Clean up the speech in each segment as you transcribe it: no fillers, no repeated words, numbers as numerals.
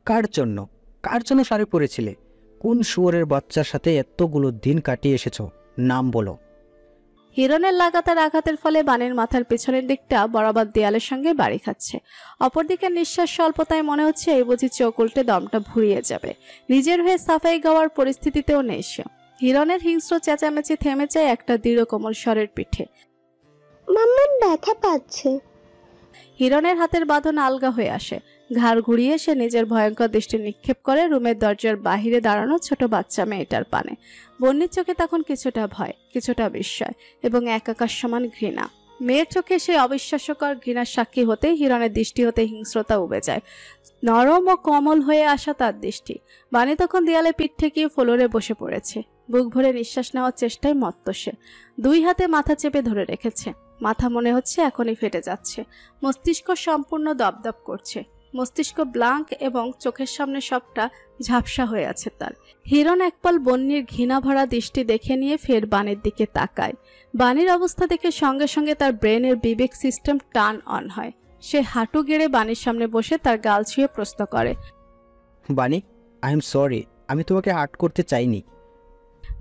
কার জন্য কার জন্য শাড়ি পরেছিলে? কোন শুয়োরের বাচ্চার সাথে এতগুলো দিন কাটিয়ে এসেছো? নাম বলো। হিরণের লাগাতার আঘাতের ফলে বাণীর মাথার পেছনের দিকটা বরাবর দেয়ালের সঙ্গে বাড়ি খাচ্ছে। অপরদিকে নিঃশ্বাস স্বল্পতায় মনে হচ্ছে এই বুঝি চোখ উল্টে দমটা ভুরিয়ে যাবে। নিজের হয়ে সাফাই গাওয়ার পরিস্থিতিতেও নেই সে। হিরণের হিংস্র চেঁচামেচি থেমে যায় একটা দৃঢ় কোমল স্বরের পিঠে। মাম্মা ব্যথা পাচ্ছে। হিরণের হাতের বাঁধন আলগা হয়ে আসে। ঘাড় ঘুরিয়ে সে নিজের ভয়ঙ্কর দৃষ্টি নিক্ষেপ করে রুমের দরজার বাহিরে দাঁড়ানো ছোট বাচ্চা মেয়েটার পানে। বন্যির চোখে তখন কিছুটা ভয়, কিছুটা বিস্ময় এবং একাকার সমান ঘৃণা। মেয়ের চোখে সেই অবিশ্বাস্যকর ঘৃণার সাক্ষী হতে হিরণের দৃষ্টি হতে হিংস্রতা উবে যায়। নরম ও কোমল হয়ে আসা তার দৃষ্টি। বাণী তখন দেয়ালে পিঠ ঠেকিয়ে ফ্লোরে বসে পড়েছে। বুক ভরে নিঃশ্বাস নেওয়ার চেষ্টায় মত্ত সে। দুই হাতে মাথা চেপে ধরে রেখেছে। মাথা মনে হচ্ছে এখনই ফেটে যাচ্ছে। মস্তিষ্ক সম্পূর্ণ দপদপ করছে। মস্তিষ্ক ব্লাঙ্ক এবং চোখের সামনে সবটা ঝাপসা হয়ে আছে তার। হিরণ একপাল বন্যির ঘৃণা ভরা দৃষ্টি দেখে নিয়ে ফের বাণীর দিকে তাকায়। বাণীর অবস্থা দেখে সঙ্গে সঙ্গে তার ব্রেনের বিবেক সিস্টেম টার্ন অন হয়। সে হাঁটু গেড়ে বাণীর সামনে বসে তার গাল ছুঁয়ে প্রশ্ন করে, বাণী, আই এম সরি, আমি তোমাকে হার্ট করতে চাইনি।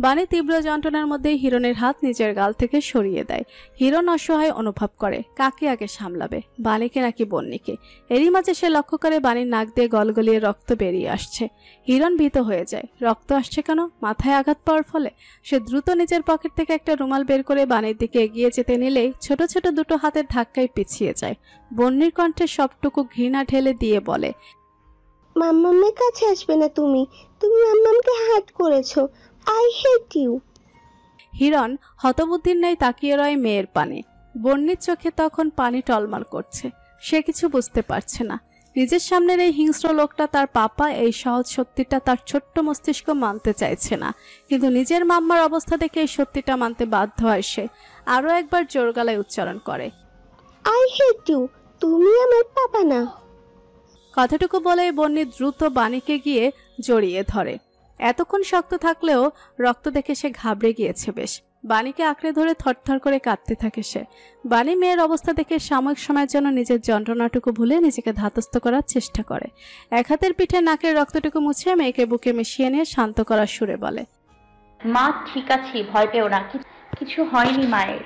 বাণী তীব্র যন্ত্রণার মধ্যে হিরণের হাত নিজের গাল থেকে সরিয়ে দেয়। হিরণ অসহায় অনুভব করে কাকে আগে সামলাবে, বাণীকে নাকি বন্যিকে। এরই মাঝে সে লক্ষ্য করে বাণীর নাক দিয়ে গলগলিয়ে রক্ত বেরিয়ে আসছে। হিরণ ভীত হয়ে যায়। রক্ত আসছে কেন? মাথায় আঘাত পাওয়ার ফলে? সে দ্রুত নিজের পকেট থেকে একটা রুমাল বের করে বাণীর দিকে এগিয়ে যেতে নিলেই ছোট ছোট দুটো হাতের ধাক্কায় পিছিয়ে যায়। বন্যির কণ্ঠে সবটুকু ঘৃণা ঢেলে দিয়ে বলে, মাম্মামের কাছে আসবে না তুমি। তুমি মাম্মামকে হার্ট করেছো। I hate you. হিরণ হতবুদ্ধির ন্যায় তাকিয়ে রয় মেয়ের পানে। বন্যির চোখে তখন পানি টলমল করছে। সে কিছু বুঝতে পারছে না। নিজের সামনের এই হিংস্র লোকটা তার পাপা, এই সহজ সত্যিটা তার ছোট্ট মস্তিষ্ক মানতে চাইছে না। কিন্তু নিজের মাম্মার অবস্থা দেখে এই সত্যিটা মানতে বাধ্য হয় সে। আরো একবার জোর গলায় উচ্চারণ করে, আই হেট ইউ। তুমি আমার পাপা না। কথাটুকু বলে বন্যি দ্রুত বাণীকে গিয়ে জড়িয়ে ধরে। এতক্ষণ শক্ত থাকলেও রক্ত দেখে সে ঘাবড়ে গিয়েছে বেশ। বাণীকে আঁকড়ে ধরে থরথর করে কাঁদতে থাকে সে। বাণী মেয়ের অবস্থা দেখে সাময়িক সময়ের জন্য নিজের যন্ত্রণাটুকু ভুলে নিজেকে ধাতস্থ করার চেষ্টা করে। এক হাতের পিঠে নাকের রক্তটুকু মুছে মেয়েকে বুকে মিশিয়ে নিয়ে শান্ত করার সুরে বলে, মা ঠিক আছি, ভয় পেও না, কিছু হয়নি মায়ের।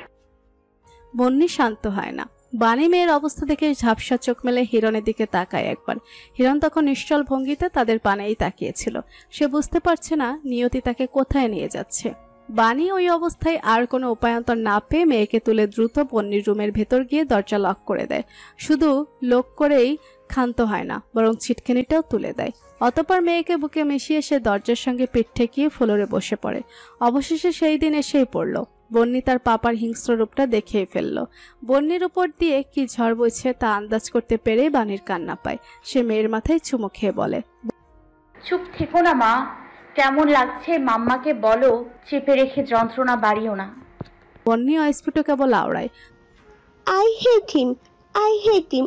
বন্যি শান্ত হয় না। বাণী মেয়ের অবস্থা দেখে ঝাপসা চোখ মেলে হিরণের দিকে তাকায় একবার। হিরণ তখন নিশ্চল ভঙ্গিতে তাদের পানেই তাকিয়েছিল। সে বুঝতে পারছে না নিয়তি তাকে কোথায় নিয়ে যাচ্ছে। বাণী ওই অবস্থায় আর কোনো উপায়ন্তর না পেয়ে মেয়েকে তুলে দ্রুত বন্যির রুমের ভেতর গিয়ে দরজা লক করে দেয়। শুধু লক করেই ক্ষান্ত হয় না, বরং ছিটখানিটাও তুলে দেয়। অতঃপর মেয়েকে বুকে মিশিয়ে সে দরজার সঙ্গে পিঠ ঠেকিয়ে ফ্লোরে বসে পড়ে। অবশেষে সেই দিন এসেই পড়ল। বন্যি তার পাপার হিংস্র রূপটা দেখেই ফেলল। বন্যির উপর দিয়ে কি ঝড় বইছে তা আন্দাজ করতে পেরে বাণীর কান্না পায়। সে মেয়ের মাথায় চুমু খেয়ে বলে, চুপ থেকো না মা, কেমন লাগছে মাম্মাকে বলো, চেপে রেখে যন্ত্রণা বাড়িও না। বন্যি অস্ফুট কেবল আওড়ায়, I hate him. I hate হিম।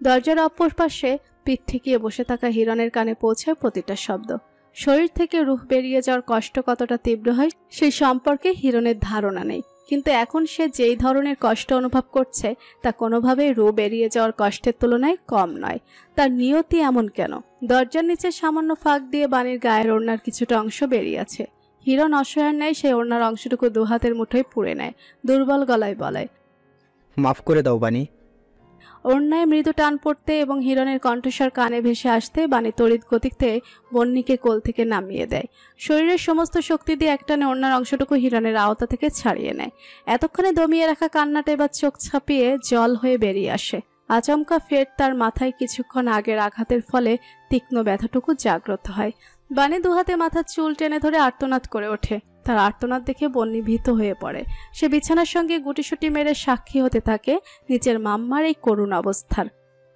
দরজার অপর পাশে পিঠ ঠেকিয়ে বসে থাকা হিরণের কানে পৌঁছায় প্রতিটা শব্দ। শরীর থেকে রুহ বেরিয়ে যাওয়ার কষ্ট কতটা তীব্র হয় সেই সম্পর্কে হিরণের ধারণা নেই। কিন্তু এখন সে যেই ধরনের কষ্ট অনুভব করছে তা কোনোভাবেই রুহ বেরিয়ে যাওয়ার কষ্টের তুলনায় কম নয়। তার নিয়তি এমন কেন? দরজার নিচে সামান্য ফাঁক দিয়ে বাণীর গায়ের ওড়নার কিছুটা অংশ বেরিয়ে আছে। হিরণ অসহায়ের ন্যায় সেই ওড়নার অংশটুকু দু হাতের মুঠোয় পুড়ে নেয়। দুর্বল গলায় বলে, মাফ করে দাও বাণী। ওড়নায় মৃদু টান পড়তে এবং হিরণের কণ্ঠস্বর কানে ভেসে আসতে বাণী তড়িৎ গতিতে বন্যিকে কোল থেকে নামিয়ে দেয়। শরীরের সমস্ত শক্তি দিয়ে একটানে ওড়নার অংশটুকু হিরণের আওতা থেকে ছাড়িয়ে নেয়। এতক্ষণে দমিয়ে রাখা কান্নাটা এবার চোখ ছাপিয়ে জল হয়ে বেরিয়ে আসে। আচমকা ফের তার মাথায় কিছুক্ষণ আগের আঘাতের ফলে তীক্ষ্ণ ব্যথাটুকু জাগ্রত হয়। বাণী দুহাতে মাথার চুল টেনে ধরে আর্তনাদ করে ওঠে। তার আর্তনাদ দেখে বন্যি ভীত হয়ে পড়ে। সে বিছানার সঙ্গে গুটিসুটি মেরে সাক্ষী হতে থাকে নিজের মাম্মার এই করুণ অবস্থার।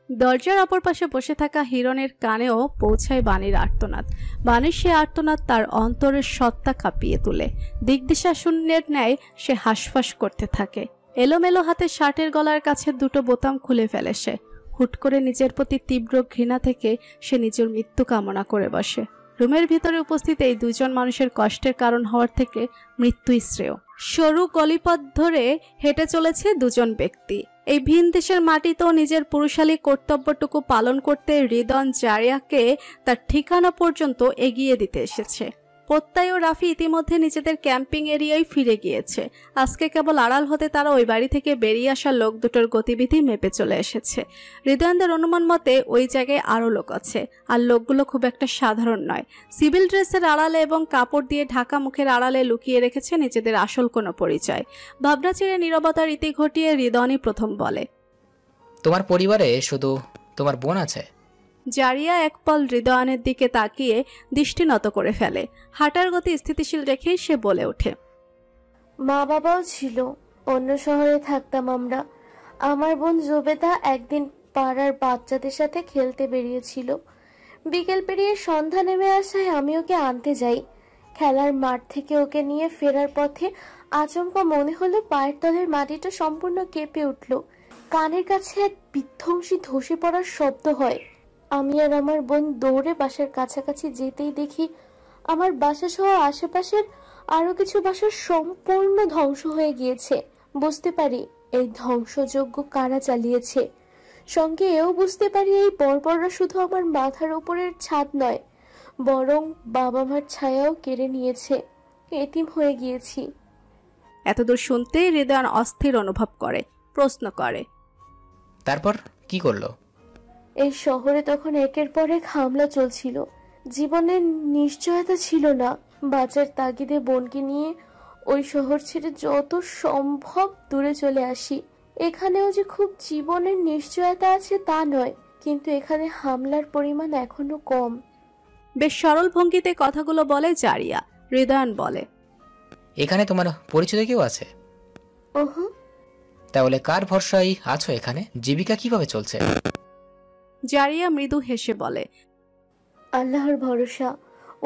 দরজার অপর পাশে বসে থাকা হিরণের কানেও পৌঁছায় বাণীর আর্তনাদ। বাণীর সে আর্তনাদ তার অন্তরের সত্তা কাঁপিয়ে তোলে। দিকদিশা শূন্যের ন্যায় সে হাঁসফাঁস করতে থাকে। এলোমেলো হাতে শার্টের গলার কাছে দুটো বোতাম খুলে ফেলে সে। হুট করে নিজের প্রতি তীব্র ঘৃণা থেকে সে নিজের মৃত্যু কামনা করে বসে। রুমের ভিতরে উপস্থিত এই দুজন মানুষের কষ্টের কারণ হওয়ার থেকে মৃত্যুই শ্রেয়। সরু গলিপথ ধরে হেঁটে চলেছে দুজন ব্যক্তি। এই ভিন দেশের মাটিতেও নিজের পুরুষালী কর্তব্যটুকু পালন করতে হৃদন জারিয়াকে তার ঠিকানা পর্যন্ত এগিয়ে দিতে এসেছে। প্রত্যয় ও রাফি ইতিমধ্যে নিজেদের ক্যাম্পিং এরিয়ায় ফিরে গিয়েছে। আজকে কেবল আড়াল হতে তারা ওই বাড়ি থেকে বেরিয়ে আসা লোক দুটোর গতিবিধি মেপে চলে এসেছে। হৃদয়নদের অনুমান মতে ওই জায়গায় আরও লোক আছে, আর লোকগুলো খুব একটা সাধারণ নয়। সিভিল ড্রেসের আড়ালে এবং কাপড় দিয়ে ঢাকা মুখের আড়ালে লুকিয়ে রেখেছে নিজেদের আসল কোনো পরিচয়। ভাবনা চিরে নীরবতার ইতি ঘটিয়ে হৃদয়নই প্রথম বলে, তোমার পরিবারে শুধু তোমার বোন আছে? জারিয়া এক পল হৃদয়নের দিকে তাকিয়ে দৃষ্টি নত করে ফেলে। হাঁটার গতি স্থিতিশীল রেখেই সে বলে ওঠে, মা বাবাও ছিল, অন্য শহরে থাকতাম আমরা। আমার বোন জুবেদা একদিন পাড়ার বাচ্চাদের সাথে খেলতে বেরিয়েছিল। বিকেল পেরিয়ে সন্ধ্যা নেমে আসায় আমি ওকে আনতে যাই। খেলার মাঠ থেকে ওকে নিয়ে ফেরার পথে আচমকা মনে হলো পায়ের তলের মাটিটা সম্পূর্ণ কেঁপে উঠল। কানের কাছে এক বিধ্বংসী ধসে পড়ার শব্দ হয়। আমি আর আমার বোন দৌড়ে বাসার কাছাকাছি যেতেই দেখি আমার বাসা সহ আশেপাশের আরো কিছু বাসা সম্পূর্ণ ধ্বংস হয়ে গিয়েছে। বুঝতে পারি এই ধ্বংসযজ্ঞ কারা চালিয়েছে। সঙ্গে এও বুঝতে পারি এই বর্বররা শুধু আমার মাথার উপরের ছাদ নয়, বরং বাবা মার ছায়াও কেড়ে নিয়েছে। এতিম হয়ে গিয়েছি। এতদূর শুনতেই হৃদয়ন অস্থির অনুভব করে, প্রশ্ন করে, তারপর কি করলো? এই শহরে তখন একের পর এক হামলা চলছিল। জীবনের নিশ্চয়তা ছিল না। বাঁচার তাগিদে বোনকে নিয়ে ওই শহর ছেড়ে যত সম্ভব দূরে চলে আসি। এখানেও যে খুব জীবনের নিশ্চয়তা আছে তা নয়, কিন্তু এখানে হামলার পরিমাণ এখনো কম। বেশ সরল ভঙ্গিতে কথাগুলো বলে জারিয়া। হৃদয়ন বলে, এখানে তোমার পরিচিত কেউ আছে? ওহো। তাহলে কার ভরসায় আছো এখানে? জীবিকা কিভাবে চলছে? জারিয়া মৃদু হেসে বলে, আল্লাহর ভরসা।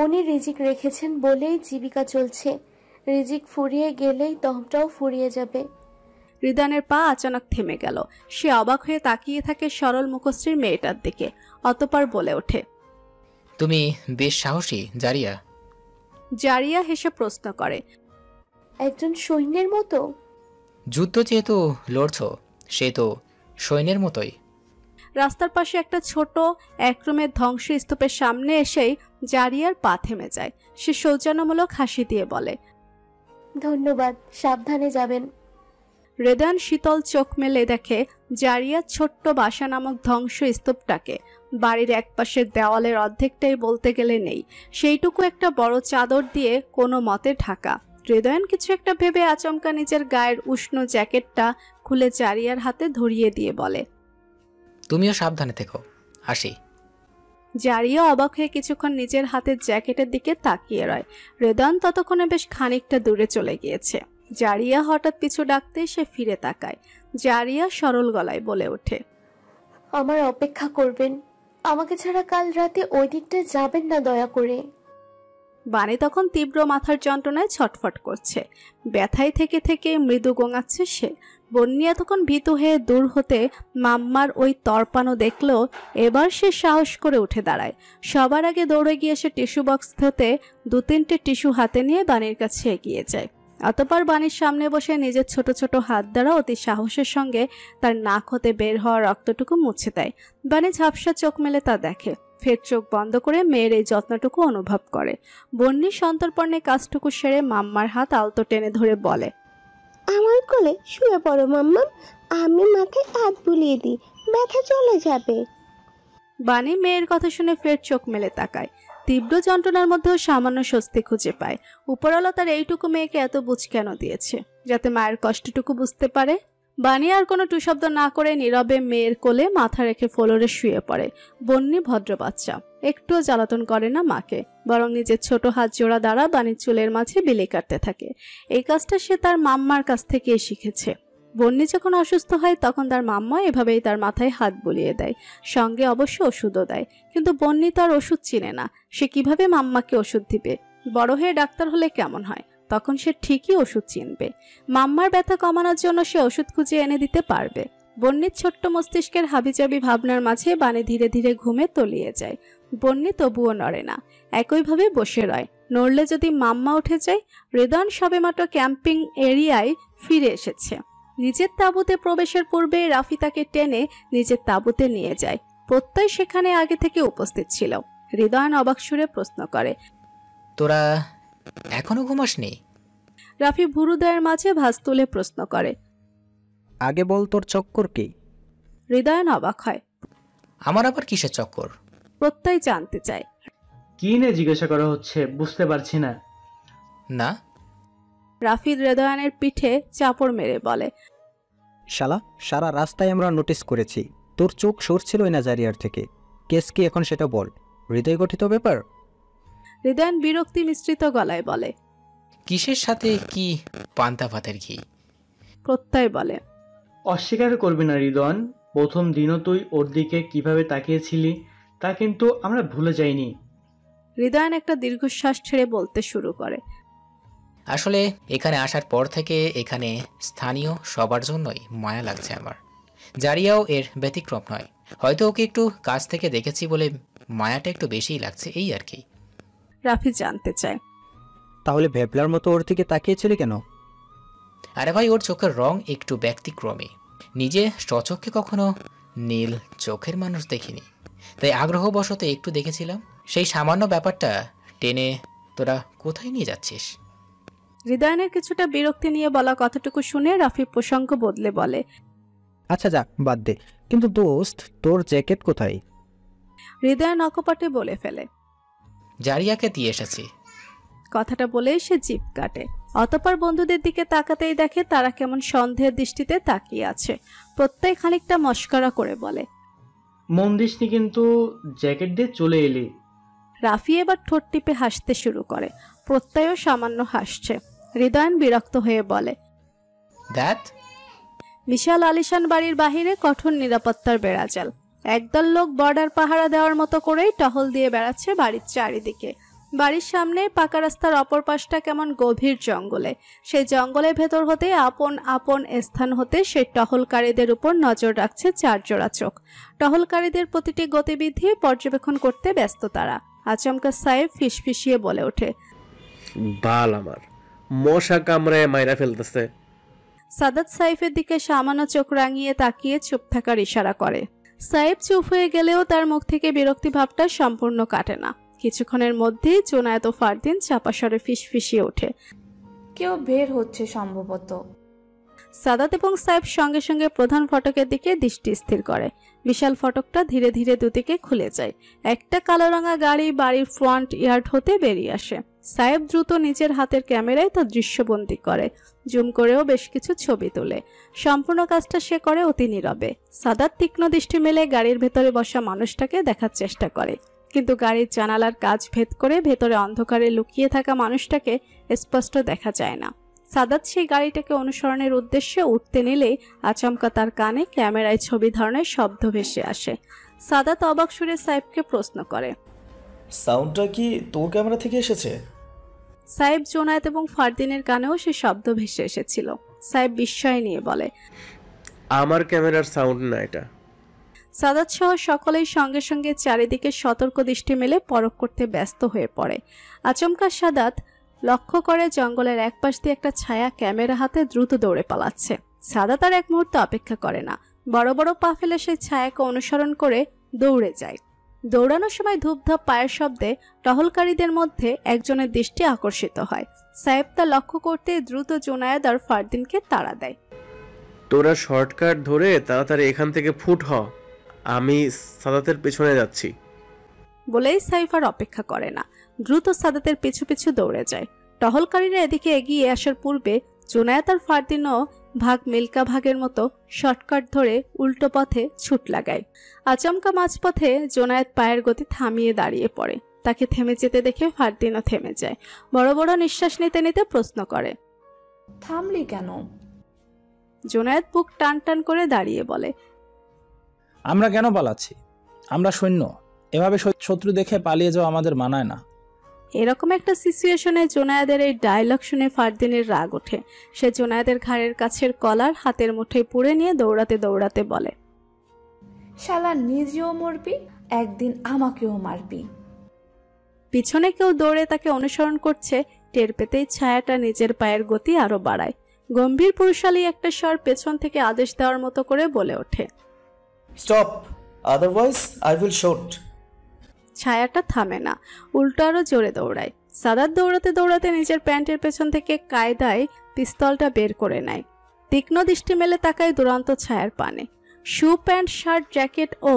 উনি রিজিক রেখেছেন বলেই জীবিকা চলছে। রিজিক ফুরিয়ে গেলেই দমটাও ফুরিয়ে যাবে। হৃদয়নের পা আচানক থেমে গেল। সে অবাক হয়ে তাকিয়ে থাকে সরল মুখশ্রীর মেয়েটার দিকে। অতঃপর বলে ওঠে, তুমি বেশ সাহসী জারিয়া। জারিয়া হেসে প্রশ্ন করে, একজন সৈন্যের মতো? যুদ্ধ যেহেতু লড়ছো, সে তো সৈন্যের মতোই। রাস্তার পাশে একটা ছোট একরুমের ধ্বংসস্তূপের সামনে এসেই জারিয়ার পা থেমে যায়। সে সৌজন্যমূলক হাসি দিয়ে বলে, ধন্যবাদ, সাবধানে যাবেন। হৃদয়ন শীতল চোখ মেলে দেখে জারিয়ার ছোট্ট বাসা নামক ধ্বংসস্তূপটাকে। বাড়ির একপাশের দেওয়ালের অর্ধেকটাই বলতে গেলে নেই, সেইটুকু একটা বড় চাদর দিয়ে কোনো মতে ঢাকা। হৃদয়ন কিছু একটা ভেবে আচমকা নিজের গায়ের উষ্ণ জ্যাকেটটা খুলে জারিয়ার হাতে ধরিয়ে দিয়ে বলে, তুমিও সাবধানে থেকো, আসি। জারিয়া অবাক হয়ে কিছুক্ষণ নিজের হাতের জ্যাকেটের দিকে তাকিয়ে রয়। হৃদয়ন ততক্ষণে বেশ খানিকটা দূরে চলে গিয়েছে। জারিয়া হঠাৎ পিছু ডাকতে সে ফিরে তাকায়। জারিয়া সরল গলায় বলে ওঠে, আমার অপেক্ষা করবেন। আমাকে ছাড়া কাল রাতে ওই দিকটায় যাবেন না দয়া করে। বাণী তখন তীব্র মাথার যন্ত্রণায় ছটফট করছে। ব্যথায় থেকে থেকে মৃদু গোঙাচ্ছে সে। বন্যি এতক্ষণ ভীত হয়ে দূর হতে মাম্মার ওই তরপানো দেখলো। এবার সে সাহস করে উঠে দাঁড়ায়। সবার আগে দৌড়ে গিয়ে সে টিস্যু বক্স হতে 2-3টে টিস্যু হাতে নিয়ে বাণীর কাছে এগিয়ে যায়। অতঃপর বাণীর সামনে বসে নিজের ছোট ছোট হাত দ্বারা অতি সাহসের সঙ্গে তার নাক হতে বের হওয়া রক্তটুকু মুছে দেয়। বাণী ঝাপসা চোখ মেলে তা দেখে, ফের চোখ বন্ধ করে মেয়ের এই যত্নটুকু অনুভব করে। বন্যি সন্তর্পণে কাজটুকু সেরে মাম্মার হাত আলতো টেনে ধরে বলে, আমার কোলে শুয়ে পড়ো মাম্মা, আমি মাথায় হাত বুলিয়ে দিই, ব্যথা চলে যাবে। বাণী মেয়ের কথা শুনে ফের চোখ মেলে তাকায়। তীব্র যন্ত্রণার মধ্যেও সামান্য স্বস্তি খুঁজে পায়। উপরওয়ালা তার এইটুকু মেয়েকে এত বুঝ কেন দিয়েছে, যাতে মায়ের কষ্টটুকু বুঝতে পারে। বাণী আর কোনো টুশব্দ না করে নীরবে মেয়ের কোলে মাথা রেখে ফ্লোরে শুয়ে পড়ে। বন্যি ভদ্র বাচ্চা, একটুও জ্বালাতন করে না মাকে, বরং নিজের ছোট হাত জোড়া দ্বারা বাণীর চুলের মাঝে বিলি কাটতে থাকে। এই কাজটা সে তার মাম্মার কাছ থেকেই শিখেছে। বন্যি যখন অসুস্থ হয় তখন তার মাম্মা এভাবেই তার মাথায় হাত বুলিয়ে দেয়, সঙ্গে অবশ্য ওষুধও দেয়। কিন্তু বন্যি তার ওষুধ চিনে না, সে কিভাবে মাম্মাকে ওষুধ দিবে? বড় হয়ে ডাক্তার হলে কেমন হয়, তখন সে ঠিকই ওষুধ চিনবে। মাম্মার ব্যথা কমানোর জন্য সে ওষুধ খুঁজে এনে দিতে পারবে। বন্যির ছোট্ট মস্তিষ্কের হাবিজাবি ভাবনার মাঝে বাণী ধীরে ধীরে ঘুমে তলিয়ে যায়। বন্যি তবুও নড়ে না, একইভাবে বসে রয়। নড়লে যদি মাম্মা উঠে যায়। হৃদয়ন সবেমাত্র ক্যাম্পিং এরিয়ায় ফিরে এসেছে। নিজের তাঁবুতে প্রবেশের পূর্বে রাফি তাকে টেনে নিজের তাঁবুতে নিয়ে যায়। প্রত্যয় সেখানে আগে থেকে উপস্থিত ছিল। হৃদয়ান অবাক সুরে প্রশ্ন করে, তোরা এখনো ঘুমাসনি? রাফি ভুরুদয়ের মাঝে ভাঁজ তুলে প্রশ্ন করে, আগে বল তোর চক্কর কি? হৃদয়ান অবাক হয়। আমার আবার কিসের চক্কর? প্রত্যয় জানতে চায়। কি নিয়ে জিজ্ঞাসা করা হচ্ছে বুঝতে পারছি না। না। রাফি হৃদয়ানের পিঠে চাপড় মেরে বলে, শালা, সারা রাস্তায় আমরা নোটিস করেছি তোর চোখ সরছিল না জারিয়ার থেকে। কেস কি এখন সেটা বল। হৃদয় গঠিত ব্যাপার। হৃদয়ান বিরক্তি মিশ্রিত গলায় বলে, কিসের সাথে কি পান্তা ভাতের ঘি? প্রত্যয় বলে, অস্বীকার করবি না হৃদয়ন, প্রথম দিনও তুই ওর দিকে কিভাবে তাকিয়েছিলি তা কিন্তু আমরা ভুলে যাইনি। হৃদয়ান একটা দীর্ঘশ্বাস ছেড়ে বলতে শুরু করে, আসলে এখানে আসার পর থেকে এখানে স্থানীয় সবার জন্যই মায়া লাগছে আমার। জারিয়াও এর ব্যতিক্রম নয়। হয়তো ওকে একটু কাছ থেকে দেখেছি বলে মায়াটা একটু বেশিই লাগছে, এই আর কি। রাফি জানতে চায়, তাহলে ভেবলার মতো ওর দিকে তাকিয়েছিলি কেন? আরে ভাই, ওর চোখের রং একটু ব্যতিক্রমী। নিজে স্বচক্ষে কখনো নীল চোখের মানুষ দেখিনি, তাই আগ্রহবশত একটু দেখেছিলাম। সেই সামান্য ব্যাপারটা টেনে তোরা কোথায় নিয়ে যাচ্ছিস? হৃদয়ানের কিছুটা বিরক্তি নিয়ে বলা কথাটুকু শুনে রাফি প্রসঙ্গ বদলে বলে, আচ্ছা যা, বাদ দে। কিন্তু দোস্ত, তোর জ্যাকেট কোথায়? হৃদয়ান অকপটে বলে ফেলে, জারিয়াকে দিয়ে এসেছি। কথাটা বলেই সে জিভ কাটে। অতঃপর বন্ধুদের দিকে তাকাতেই দেখে তারা কেমন সন্দেহের দৃষ্টিতে তাকিয়ে আছে। প্রত্যয় খানিকটা মস্করা করে বলে, মন দিসনি কিন্তু জ্যাকেট দিয়ে চলে এলি। রাফি এবার ঠোঁট টিপে হাসতে শুরু করে। প্রত্যয়ও সামান্য হাসছে। হৃদয়ান বিরক্ত হয়ে বলে, দ্যাট। বিশাল আলিশান বাড়ির বাহিরে কঠোর নিরাপত্তার বেড়াজাল। একদল লোক বর্ডার পাহারা দেওয়ার মতো করেই টহল দিয়ে বেড়াচ্ছে বাড়ির চারিদিকে। বাড়ির সামনে পাকা রাস্তার অপর পাশটা কেমন গভীর জঙ্গলে। সেই জঙ্গলের ভেতর হতে আপন আপন স্থান হতে সেই টহলকারীদের উপর নজর রাখছে চারজোড়া চোখ। টহলকারীদের প্রতিটি গতিবিধি পর্যবেক্ষণ করতে ব্যস্ত তারা। আচমকা সাহেব ফিসফিসিয়ে বলে ওঠে, বাল আমার, মশা কামড়ায় মাইরা ফেলতেছে। সাদাত সাইফের দিকে সামান্য চোখ রাঙিয়ে তাকিয়ে চুপ থাকার ইশারা করে। সাইফ চুপ হয়ে গেলেও তার মুখ থেকে বিরক্তি ভাবটা সম্পূর্ণ কাটে না। কিছুক্ষণের মধ্যেই জোনায়েত ও ফারদিন চাপা স্বরে ফিসফিসিয়ে ওঠে, কেউ বের হচ্ছে সম্ভবত। সাদাত এবং সাইফ সঙ্গে সঙ্গে প্রধান ফটকের দিকে দৃষ্টি স্থির করে। বিশাল ফটকটা ধীরে ধীরে দুদিকে খুলে যায়। একটা কালো রঙা গাড়ি বাড়ির ফ্রন্ট ইয়ার্ড হতে বেরিয়ে আসে। সাইফ দ্রুত নিজের হাতের ক্যামেরায় তা দৃশ্যবন্দী করে। জুম করেও বেশ কিছু ছবি তোলে। সম্পূর্ণ কাজটা সে করে অতি নীরবে। সাদাত তীক্ষ্ণ দৃষ্টি মেলে গাড়ির ভেতরে বসা মানুষটাকে দেখার চেষ্টা করে, কিন্তু গাড়ির জানালার কাঁচ ভেদ করে ভেতরে অন্ধকারে লুকিয়ে থাকা মানুষটাকে স্পষ্ট দেখা যায় না। সাদাত সেই গাড়িটাকে অনুসরণের উদ্দেশ্যে উঠতে নিলেই আচমকা তার কানে ক্যামেরায় ছবি ধরনের শব্দ ভেসে আসে। সাদাত অবাক সুরে সাইফকে প্রশ্ন করে, সাউন্ডটা কি তোর ক্যামেরা থেকে এসেছে? সাইফ, জোনায়েত এবং ফারদিনের কানেও সে শব্দ ভেসে এসেছিল। সাইফ বিস্ময় নিয়ে বলে, আমার ক্যামেরার সাউন্ড না এটা। সাদাত সহ সকলেই সঙ্গে সঙ্গে চারিদিকে সতর্ক দৃষ্টি মেলে পরখ করতে ব্যস্ত হয়ে পড়ে। আচমকা সাদাত লক্ষ্য করে জঙ্গলের এক পাশ দিয়ে একটা ছায়া ক্যামেরা হাতে দ্রুত দৌড়ে পালাচ্ছে। সাদাত আর এক মুহূর্ত অপেক্ষা করে না, বড় বড় পা ফেলে সেই ছায়াকে অনুসরণ করে দৌড়ে যায়। দৌড়ানোর সময় ধূপধাপ পায়ের শব্দে টহলকারীদের মধ্যে একজনের দৃষ্টি আকর্ষিত হয়। সাহেব তা লক্ষ্য করতে দ্রুত জোনায়েদ আর ফারদিনকে তাড়া দেয়। তোরা শর্টকাট ধরে তাড়াতাড়ি এখান থেকে ফুট হ, আমি সাদাতের পেছনে যাচ্ছি। বলেই সাইফ আর অপেক্ষা করে না, দ্রুত সাদাতের পিছু পিছু দৌড়ে যায়। টহলকারীরা এদিকে এগিয়ে আসার পূর্বে জোনায়েদ আর ফারদিনও ভাগ মিল্কা ভাগের মতো শর্টকাট ধরে উল্টো পথে ছুট লাগায়। আচমকা মাঝপথে জোনায়েদ পায়ের গতি থামিয়ে দাঁড়িয়ে পড়ে। তাকে থেমে যেতে দেখে ফারদিনও থেমে যায়। বড় বড় নিঃশ্বাস নিতে নিতে প্রশ্ন করে, থামলি কেন? জোনায়েদ বুক টান টান করে দাঁড়িয়ে বলে, আমরা কেন পালাচ্ছি? আমরা সৈন্য, এভাবে শত্রু দেখে পালিয়ে যাওয়া আমাদের মানায় না। এরকম একটা সিচুয়েশনে জোনায়েদের এই ডায়লগ শুনে ফারদিনের রাগ ওঠে। সে জোনায়েদের ঘাড়ের কাছের কলার হাতের মুঠোয় পুড়ে নিয়ে দৌড়াতে দৌড়াতে বলে, শালা নিজেও মরবি, একদিন আমাকেও মারবি। পিছনে কেউ দৌড়ে তাকে অনুসরণ করছে টের পেতেই ছায়াটা নিজের পায়ের গতি আরো বাড়ায়। গম্ভীর পুরুষালী একটা স্বর পেছন থেকে আদেশ দেওয়ার মতো করে বলে ওঠে, stop, otherwise I will shot. ছায়াটা থামে না, উল্টো আরো জোরে দৌড়ায়। সাদাত দৌড়াতে দৌড়াতে নিজের প্যান্টের পেছন থেকে কায়দায় পিস্তলটা বের করে নেয়। তীক্ষ্ণ দৃষ্টি মেলে তাকায় দুরন্ত ছায়ার পানে। শু, প্যান্ট, শার্ট, জ্যাকেট ও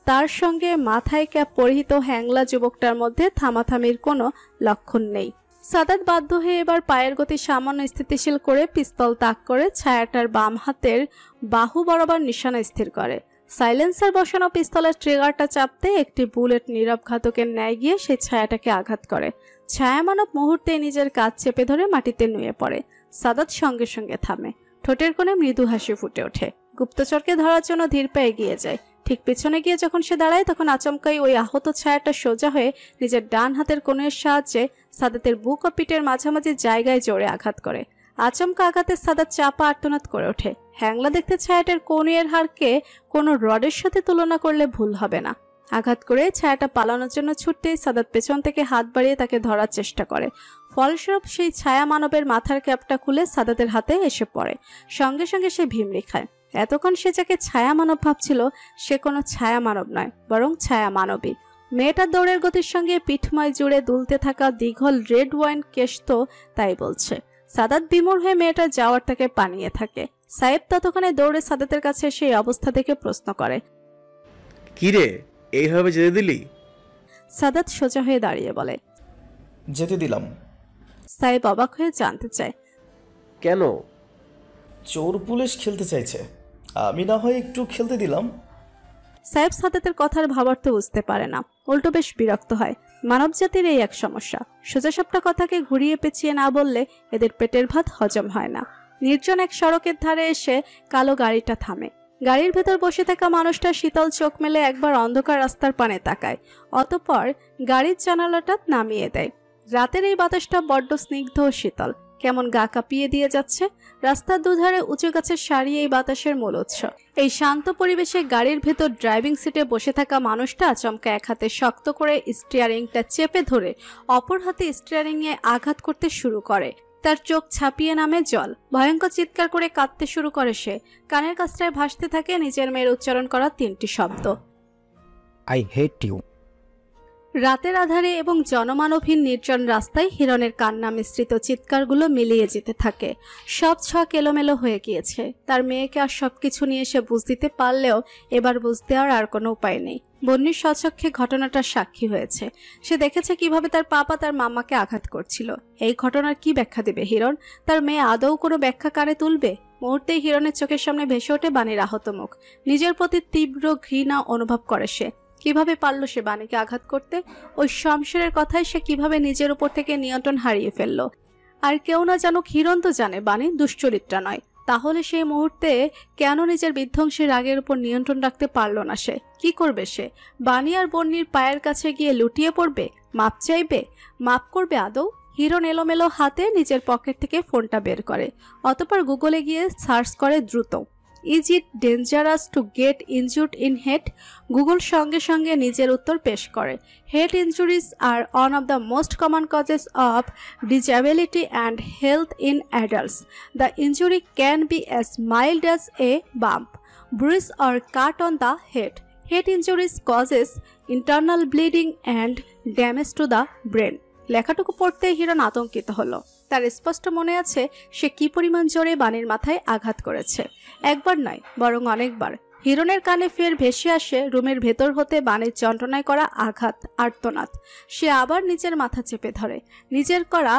তার সঙ্গে মাথায় ক্যাপ পরিহিত হ্যাংলা যুবকটার মধ্যে থামাথামির কোনো লক্ষণ নেই। সাদাত বাধ্য হয়ে এবার পায়ের গতি সামান্য স্থিতিশীল করে পিস্তল তাক করে ছায়াটার বাম হাতের বাহু বরাবর নিশানা স্থির করে। সাইলেন্সার বসানো পিস্তলের ট্রিগারটা চাপতে একটি বুলেট নীরব ঘাতকের ন্যায় গিয়ে সেই ছায়াটাকে আঘাত করে। ছায়া মানব মুহূর্তে নিজের কাঁধ চেপে ধরে মাটিতে নুয়ে পড়ে। সাদাত সঙ্গে সঙ্গে থামে, ঠোঁটের কোণে মৃদু হাসি ফুটে ওঠে। গুপ্তচরকে ধরার জন্য ধীর পায়ে এগিয়ে যায়। ঠিক পেছনে গিয়ে যখন সে দাঁড়ায় তখন আচমকাই ওই আহত ছায়াটা সোজা হয়ে নিজের ডান হাতের কোণের সাহায্যে সাদাতের বুক ও পিঠের মাঝামাঝি জায়গায় জোরে আঘাত করে। আচমকা আঘাতে সাদাত চাপা আর্তনাদ করে ওঠে। হ্যাংলা দেখতে ছায়াটার কোণের হাড়কে কোনো রডের সাথে তুলনা করলে ভুল হবে না। আঘাত করে ছায়াটা পালানোর জন্য ছুটতেই সাদাত পেছন থেকে হাত বাড়িয়ে তাকে ধরার চেষ্টা করে। ফলস্বরূপ সেই ছায়া মানবের মাথার ক্যাপটা খুলে সাদাতের হাতে এসে পড়ে। সঙ্গে সঙ্গে সে ভিমড়ি খায়। এতক্ষণ সে যাকে ছায়া মানব ভাবছিল সে কোনো ছায়া মানব নয়, বরং ছায়া মানবী। মেয়েটার দৌড়ের গতির সঙ্গে পিঠময় জুড়ে দুলতে থাকা দীঘল রেড ওয়াইন কেশ তো তাই বলছে। সাদাত বিমূঢ় হয়ে মেয়েটার যাওয়ার তাকে পানিয়ে থাকে। সাহেব ততক্ষণে দৌড়ে সাদাতের কাছে সেই অবস্থা দেখে প্রশ্ন করে, কি রে, এইভাবে যেতে দিলি? সাদাত সোজা হয়ে দাঁড়িয়ে বলে, যেতে দিলাম। সাহেব অবাক হয়ে জানতে চায়, কেন? চোর পুলিশ খেলতে চাইছে, আমি না হয় একটু খেলতে দিলাম। সাহেব সাদাতের কথার ভাবার্থ বুঝতে পারে না, উল্টো বেশ বিরক্ত হয়। মানব জাতির এই এক সমস্যা, সোজাসাপটা কথাকে ঘুরিয়ে পেঁচিয়ে না বললে এদের পেটের ভাত হজম হয় না। নির্জন এক সড়কের ধারে এসে কালো গাড়িটা থামে। গাড়ির ভেতর বসে থাকা মানুষটা শীতল চোখ মেলে একবার অন্ধকার রাস্তার পানে তাকায়, অতঃপর গাড়ির জানালাটা নামিয়ে দেয়। রাতের এই বাতাসটা বড্ড স্নিগ্ধ ও শীতল, কেমন গা কাঁপিয়ে দিয়ে যাচ্ছে। রাস্তার দুধারে উঁচু গাছের সারি এই বাতাসের মূল উৎস। এই শান্ত পরিবেশে গাড়ির ভেতর ড্রাইভিং সিটে বসে থাকা মানুষটা আচমকা এক হাতে শক্ত করে স্টিয়ারিংটা চেপে ধরে অপর হাতে স্টিয়ারিংয়ে আঘাত করতে শুরু করে। তার চোখ ছাপিয়ে নামে জল। ভয়ঙ্কর চিৎকার করে কাঁদতে শুরু করে সে। কানের কাছটায় ভাসতে থাকে নিজের মেয়ের উচ্চারণ করা 3টি শব্দ, আই হেট ইউ। রাতের আধারে এবং জনমানবহীন নির্জন রাস্তায় হিরণের কান্না মিশ্রিত চিৎকারগুলো মিলিয়ে যেতে থাকে। সব ছক এলোমেলো হয়ে গিয়েছে। তার মেয়েকে আর সবকিছু নিয়ে সে বুঝ দিতে পারলেও এবার বুঝতে আর কোনো উপায় নেই। বন্নির স্বচক্ষে ঘটনাটার সাক্ষী হয়েছে। সে দেখেছে কিভাবে তার পাপা তার মামাকে আঘাত করছিল। এই ঘটনার কি ব্যাখ্যা দেবে হিরণ? তার মেয়ে আদৌ কোনো ব্যাখ্যা কারে তুলবে? মুহূর্তেই হিরণের চোখের সামনে ভেসে ওঠে বাণীর আহত মুখ। নিজের প্রতি তীব্র ঘৃণা অনুভব করে সে। কিভাবে পারল সে বাণীকে আঘাত করতে? ওই শমশেরের কথায় সে কিভাবে নিজের উপর থেকে নিয়ন্ত্রণ হারিয়ে ফেলল? আর কেউ না জানুক, হিরণ তো জানে বাণী দুশ্চরিত্রা নয়। তাহলে সেই মুহূর্তে কেন নিজের বিধ্বংসী রাগের উপর নিয়ন্ত্রণ রাখতে পারল না সে? কি করবে সে? বাণী আর বন্নির পায়ের কাছে গিয়ে লুটিয়ে পড়বে? মাপ চাইবে? মাপ করবে আদৌ? হিরণ এলোমেলো হাতে নিজের পকেট থেকে ফোনটা বের করে। অতঃপর গুগলে গিয়ে সার্চ করে দ্রুত, is it dangerous to get injured in head? Google সঙ্গে সঙ্গে নিজের উত্তর পেশ করে, head injuries are one of the most common causes of disability and health in adults. The injury can be as mild as a bump, bruise or cut on the head. Head injuries causes internal bleeding and damage to the brain. লেখাটুকু পড়তে হিরণ আতঙ্কিত হলো। তার স্পষ্ট মনে আছে সে কি পরিমাণ জোরে বাণীর মাথায় আঘাত করেছে। একবার নয়, বরং অনেকবার। হিরণের কানে ফের ভেসে আসে রুমের ভেতর হতে বাণীর যন্ত্রণায় করা আঘাত, আর্তনাদ। সে আবার নিজের মাথা চেপে ধরে। নিজের করা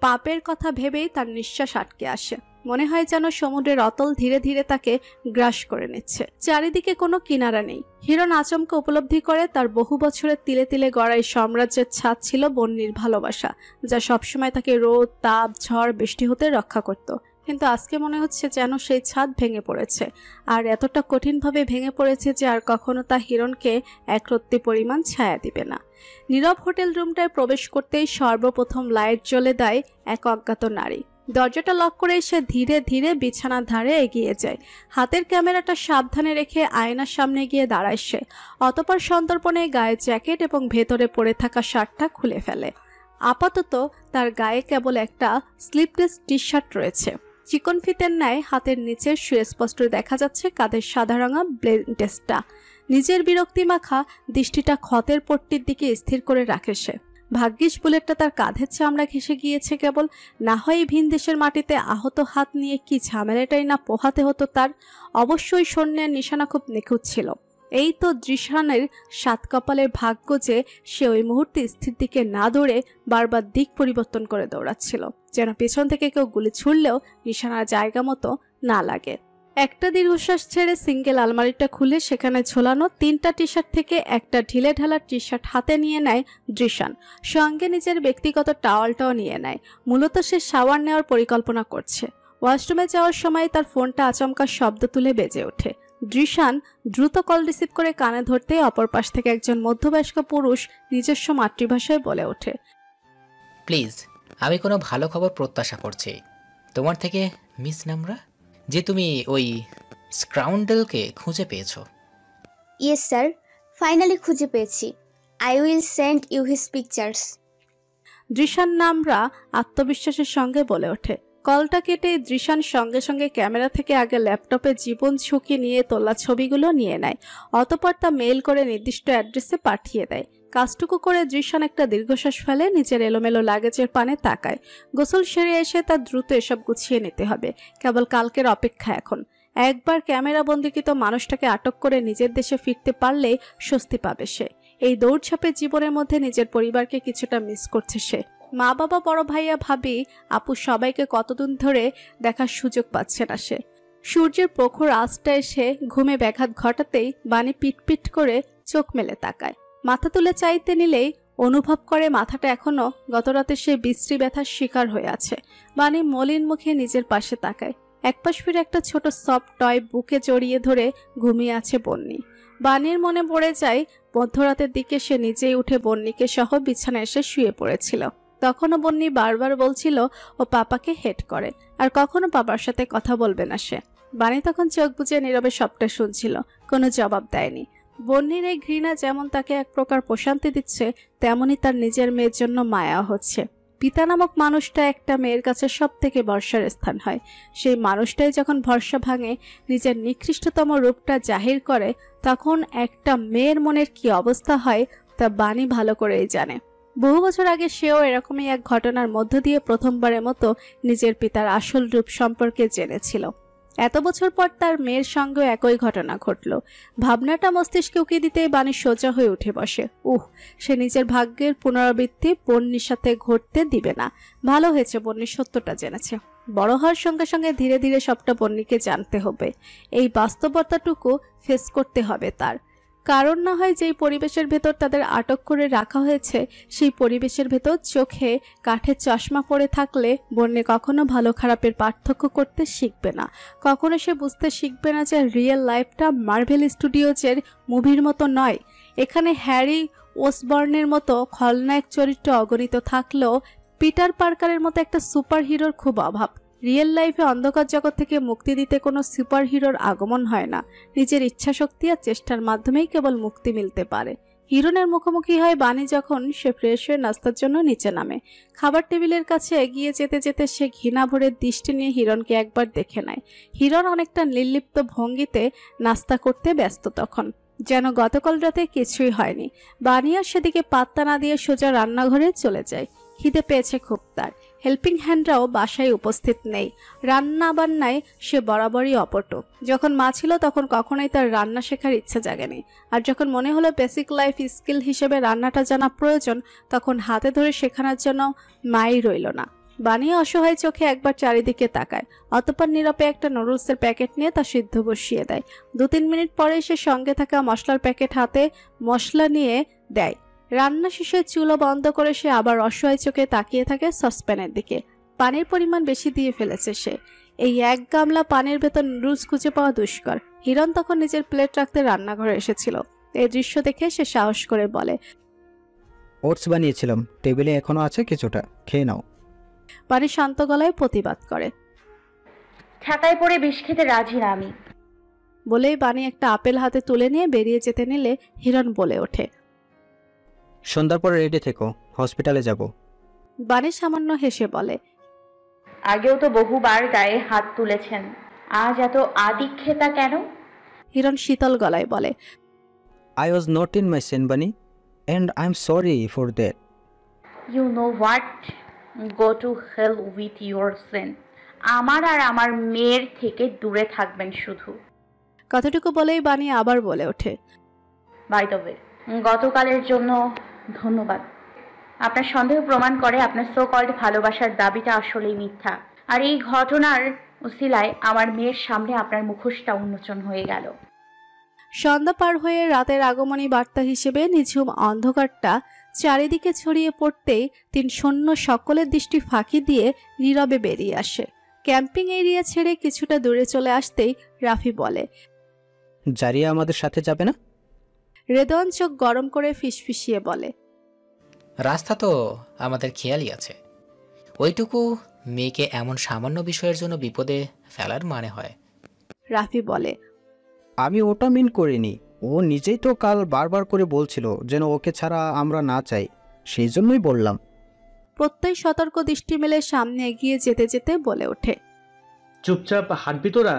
পাপের কথা ভেবেই তার নিঃশ্বাস আটকে আসে। মনে হয় যেন সমুদ্রের অতল ধীরে ধীরে তাকে গ্রাস করে নিচ্ছে। চারিদিকে কোনো কিনারা নেই। হিরণ আচমকা উপলব্ধি করে তার বহু বছরের তিলে তিলে গড়া এই সাম্রাজ্যের ছাদ ছিল বন্নির ভালোবাসা, যা সবসময় তাকে রোদ, তাপ, ঝড়, বৃষ্টি হতে রক্ষা করত। কিন্তু আজকে মনে হচ্ছে যেন সেই ছাদ ভেঙে পড়েছে, আর এতটা কঠিনভাবে ভেঙে পড়েছে যে আর কখনো তা হিরণকে একরত্তি পরিমাণ ছায়া দিবে না। নীরব হোটেল রুমটায় প্রবেশ করতেই সর্বপ্রথম লাইট জ্বলে দেয় এক অজ্ঞাত নারী। দরজাটা লক করে সে ধীরে ধীরে বিছানার ধারে এগিয়ে যায়। হাতের ক্যামেরাটা সাবধানে রেখে আয়নার সামনে গিয়ে দাঁড়ায় সে। অতঃপর সন্তর্পণে গায়ে জ্যাকেট এবং ভেতরে পরে থাকা শার্টটা খুলে ফেলে। আপাতত তার গায়ে কেবল একটা স্লিপলেস টি শার্ট রয়েছে। চিকন ফিতের ন্যায় হাতের নিচে সুস্পষ্ট দেখা যাচ্ছে কাঁধের সাদা রঙা ব্লেন্ডেসটা। নিজের বিরক্তি মাখা দৃষ্টিটা ক্ষতের পট্টির দিকে স্থির করে রাখে সে। ভাগ্যিস বুলেটটা তার কাঁধের চামড়া ঘেঁষে গিয়েছে কেবল, না হয় ভিন দেশের মাটিতে আহত হাত নিয়ে কি ঝামেলাটাই না পোহাতে হতো তার। অবশ্যই সৈন্যের নিশানা খুব নিখুঁত ছিল। এই তো দৃশানের সাত কপালের ভাগ্য যে সে ওই মুহূর্তে স্থির দিকে না দৌড়ে বারবার দিক পরিবর্তন করে দৌড়াচ্ছিল, যেন পেছন থেকে কেউ গুলি ছুড়লেও নিশানার জায়গা মতো না লাগে। একটা দীর্ঘশ্বাস ছেড়ে সিঙ্গেল আলমারিটা খুলে সেখানে ঝোলানো 3টা টি শার্ট থেকে একটা ঢিলে ঢালা টি শার্ট হাতে নিয়ে নেয় দৃশান। সঙ্গে নিজের ব্যক্তিগত টাওয়ালটাও নিয়ে নেয়। মূলত সে শাওয়ার নেওয়ার পরিকল্পনা করছে। ওয়াশরুমে যাওয়ার সময় তার ফোনটা আচমকা শব্দ তুলে বেজে ওঠে। দৃশান দ্রুত কল রিসিভ করে কানে ধরতে অপর পাশ থেকে একজন মধ্যবয়স্ক পুরুষ নিজস্ব মাতৃভাষায় বলে ওঠে, প্লিজ, আমি কোনো ভালো খবর প্রত্যাশা করছি তোমার থেকে মিস নামরা, যে তুমি ওই স্ক্রাউন্ডেলকে খুঁজে পেয়েছো। ইয়েস স্যার, ফাইনালি খুঁজে পেয়েছি। I will send you his pictures. Drishan নামরা আত্মবিশ্বাসের সঙ্গে বলে ওঠে। কলটা কেটে দৃশান সঙ্গে সঙ্গে ক্যামেরা থেকে আগে ল্যাপটপে জীবন ঝুঁকি নিয়ে তোলা ছবিগুলো নিয়ে নেয়। অতঃপর তা মেইল করে নির্দিষ্ট অ্যাড্রেসে পাঠিয়ে দেয়। কাজটুকু করে দৃশান একটা দীর্ঘশ্বাস ফেলে নিজের এলোমেলো লাগেজের পানে তাকায়। গোসল সেরে এসে তার দ্রুত এসব গুছিয়ে নিতে হবে। কেবল কালকের অপেক্ষা এখন। একবার ক্যামেরা বন্দীকৃত মানুষটাকে আটক করে নিজের দেশে ফিরতে পারলেই স্বস্তি পাবে সে। এই দৌড়ঝাঁপের জীবনের মধ্যে নিজের পরিবারকে কিছুটা মিস করছে সে। মা বাবা, বড় ভাইয়া, ভাবি, আপু সবাইকে কতদিন ধরে দেখার সুযোগ পাচ্ছে না সে। সূর্যের প্রখর আঁচটা এসে ঘুমে ব্যাঘাত ঘটাতেই বাণী পিটপিট করে চোখ মেলে তাকায়। মাথা তুলে চাইতে নিলেই অনুভব করে মাথাটা এখনো গতরাতে সে বিশ্রী ব্যথার শিকার হয়ে আছে। বাণী মলিন মুখে নিজের পাশে তাকায়। একপাশ ফিরে একটা ছোট সফট টয় বুকে জড়িয়ে ধরে ঘুমিয়ে আছে বন্নি। বাণীর মনে পড়ে যায় মধ্যরাতের দিকে সে নিজেই উঠে বন্নিকে সহ বিছানায় এসে শুয়ে পড়েছিল। তখনও বন্নি বারবার বলছিল ও পাপাকে হেট করে, আর কখনো পাপার সাথে কথা বলবে না সে। বাণী তখন চোখ বুজে নীরবে সবটা শুনছিল, কোনো জবাব দেয়নি। বন্নির এই ঘৃণা যেমন তাকে এক প্রকার প্রশান্তি দিচ্ছে, তেমনই তার নিজের মেয়ের জন্য মায়া হচ্ছে। পিতা নামক মানুষটা একটা মেয়ের কাছে সব থেকে ভরসার স্থান হয়। সেই মানুষটাই যখন ভরসা ভাঙে, নিজের নিকৃষ্টতম রূপটা জাহির করে, তখন একটা মেয়ের মনের কি অবস্থা হয় তা বাণী ভালো করেই জানে। বহু বছর আগে সেও এরকমই এক ঘটনার মধ্য দিয়ে প্রথমবারের মতো নিজের পিতার আসল রূপ সম্পর্কে জেনেছিল। এত বছর পর তার মেয়ের সঙ্গেও একই ঘটনা ঘটল। ভাবনাটা মস্তিষ্কে উকি দিতে বাণী সোজা হয়ে উঠে বসে। সে নিজের ভাগ্যের পুনরাবৃত্তি বন্নির সাথে ঘটতে দিবে না। ভালো হয়েছে বন্নি সত্যটা জেনেছে। বড় হওয়ার সঙ্গে সঙ্গে ধীরে ধীরে সবটা বন্নিকে জানতে হবে। এই বাস্তবতাটুকু ফেস করতে হবে তার। কারণ না হয় যেই পরিবেশের ভেতর তাদের আটক করে রাখা হয়েছে, সেই পরিবেশের ভেতর চোখে কাঠের চশমা পরে থাকলে বন্যে কখনো ভালো খারাপের পার্থক্য করতে শিখবে না। কখনো সে বুঝতে শিখবে না যে রিয়েল লাইফটা মার্ভেল স্টুডিওজের মুভির মতো নয়। এখানে হ্যারি ওসবর্নের মতো খলনায়ক চরিত্র অগণিত থাকলেও পিটার পার্কারের মতো একটা সুপার হিরোর খুব অভাব। রিয়েল লাইফে অন্ধকার জগৎ থেকে মুক্তি দিতে কোনো সুপার হিরোর আগমন হয় না। নিজের ইচ্ছাশক্তি আর চেষ্টার মাধ্যমেই কেবল মুক্তি মিলতে পারে। হিরণের মুখোমুখি হয় বাণী যখন সে ফ্রেশ হয়ে নাস্তার জন্য নিচে নামে। খাবার টেবিলের কাছে এগিয়ে যেতে যেতে সে ঘৃণা ভরে দৃষ্টি নিয়ে হিরণকে একবার দেখে নেয়। হিরণ অনেকটা নির্লিপ্ত ভঙ্গিতে নাস্তা করতে ব্যস্ত, তখন যেন গতকাল রাতে কিছুই হয়নি। বাণী আর সেদিকে পাত্তা না দিয়ে সোজা রান্নাঘরে চলে যায়। খিদে পেয়েছে খুব তার। হেল্পিং হ্যান্ডরাও বাসায় উপস্থিত নেই। রান্না বান্নায় সে বরাবরই অপটু। যখন মা ছিল তখন কখনোই তার রান্না শেখার ইচ্ছে জাগেনি। আর যখন মনে হলো বেসিক লাইফ স্কিল হিসেবে রান্নাটা জানা প্রয়োজন, তখন হাতে ধরে শেখানোর জন্য মাই রইল না। বানিয়ে অসহায় চোখে একবার চারিদিকে তাকায়, অতঃপর নীরবে একটা নুডলসের প্যাকেট নিয়ে তা সিদ্ধ বসিয়ে দেয়। 2-3 মিনিট পরে সে সঙ্গে থাকা মশলার প্যাকেট হাতে মশলা নিয়ে দেয়। রান্না শেষে চুলো বন্ধ করে সে আবার অসহায় চোখে তাকিয়ে থাকে সসপ্যানের দিকে। পানির পরিমাণ বেশি দিয়ে ফেলেছে সে। এই এক গামলা পানির ভেতর নুডলস খুঁজে পাওয়া দুষ্কর। হিরণ তখন নিজের প্লেট রাখতে রান্নাঘরে এসেছিল। এই দৃশ্য দেখে সে সাহস করে বলে, ওটস বানিয়েছিলাম, টেবিলে এখনো আছে কিছুটা, খেয়ে নাও। পানি শান্ত গলায় প্রতিবাদ করে, ছাতায় পড়ে বিষ খেতে রাজি না আমি। বলেই বানি একটা আপেল হাতে তুলে নিয়ে বেরিয়ে যেতে নিলে হিরণ বলে ওঠে, সন্ধ্যার পরে রেডি থেকো, হসপিটালে যাব। বানি সামান্য হেসে বলে, আগেও তো বহুবার গায়ে হাত তুলেছেন, আজ এত আদিক্ষেতা কেন? হিরণ শীতল গলায় বলে, I was not in my sin, Bunny, and I'm sorry for that. You know what, go to hell with your sin. আমার আর আমার মেয়ের থেকে দূরে থাকবেন শুধু। কথাটুকু বলেই বানি আবার বলে ওঠে, বাই দ্য ওয়ে, গতকালের জন্য ধন্যবাদ। আপনার সন্দেহ প্রমাণ করে আপনার সো কল্ড ভালোবাসার দাবিটা আসলেই মিথ্যা। আর এই ঘটনার উসিলায় আমার মেয়ের সামনে আপনার মুখোশটা উন্মোচন হয়ে গেল। সন্ধ্যা পার হয়ে রাতের আগমনী বার্তা হিসেবে নিঝুম অন্ধকারটা চারিদিকে ছড়িয়ে পড়তেই 3 সৈন্য সকলের দৃষ্টি ফাঁকি দিয়ে নীরবে বেরিয়ে আসে। ক্যাম্পিং এরিয়া ছেড়ে কিছুটা দূরে চলে আসতেই রাফি বলে, জারিয়া আমাদের সাথে যাবে না? রেদওয়ান চোখ গরম করে ফিসফিসিয়ে বলে, রাস্তা তো আমাদের খেয়ালই আছে। ওইটুকু মেয়েকে এমন সামান্য বিষয়ের জন্য বিপদে ফেলার মানে হয়? রাফি বলে, আমি ওটা মিন করিনি। ও নিজেই তো কাল বারবার করে বলছিল যেন ওকে ছাড়া আমরা না চাই, সেই জন্যই বললাম। প্রত্যয় সতর্ক দৃষ্টি মেলে সামনে এগিয়ে যেতে যেতে বলে ওঠে, চুপচাপ হাঁটবি তোরা?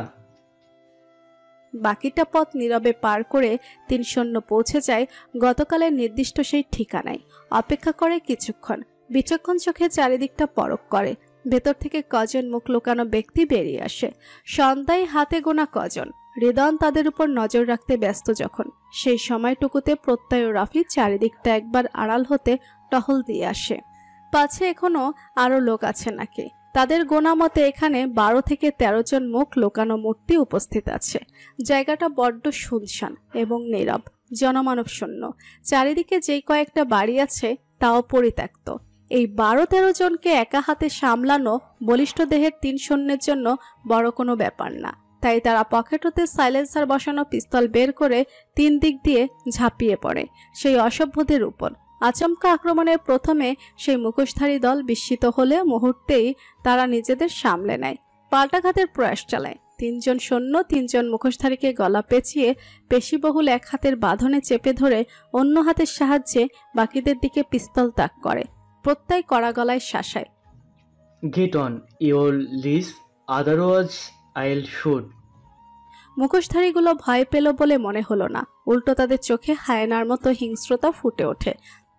বাকিটা পথ নীরবে পার করে 3 সৈন্য পৌঁছে যায় গতকালের নির্দিষ্ট সেই ঠিকানায়। অপেক্ষা করে কিছুক্ষণ, বিচক্ষণ চোখে চারিদিকটা পরখ করে। ভেতর থেকে কজন মুখ লুকানো ব্যক্তি বেরিয়ে আসে। সন্ধ্যায় হাতে গোনা কজন। হৃদয়ন তাদের উপর নজর রাখতে ব্যস্ত যখন, সেই সময়টুকুতে প্রত্যয় ও রাফি চারিদিকটা একবার আড়াল হতে টহল দিয়ে আসে, পাছে এখনো আরো লোক আছে নাকি। তাদের গোনা মতে এখানে 12 থেকে 13 জন মুখ লুকানো মূর্তি উপস্থিত আছে। জায়গাটা বড্ড শুনশান এবং নীরব, জনমানব শূন্য। চারিদিকে যেই কয়েকটা বাড়ি আছে তাও পরিত্যক্ত। এই 12-13 জনকে একা হাতে সামলানো বলিষ্ঠ দেহের 3 সৈন্যের জন্য বড় কোনো ব্যাপার না। তাই তারা পকেট হতে সাইলেন্সার বসানো পিস্তল বের করে 3 দিক দিয়ে ঝাঁপিয়ে পড়ে সেই অসভ্যদের উপর। আচমকা আক্রমণের প্রথমে সেই মুখোশধারী দল বিস্মিত হলে মুহূর্তেই তারা নিজেদের সামলে নেয়, পাল্টাঘাতের প্রয়াস চালায়। 3 জন সৈন্য 3 জন মুখোশধারীকে গলা পেঁচিয়ে পেশিবহুল এক হাতের বাঁধনে চেপে ধরে অন্য হাতের সাহায্যে বাকিদের দিকে পিস্তল তাক করে। প্রত্যয় কড়া গলায় শাসায়, get on your knees, otherwise I'll shoot. মুখোশধারীগুলো ভয় পেল বলে মনে হলো না, উল্টো তাদের চোখে হায়নার মতো হিংস্রতা ফুটে ওঠে।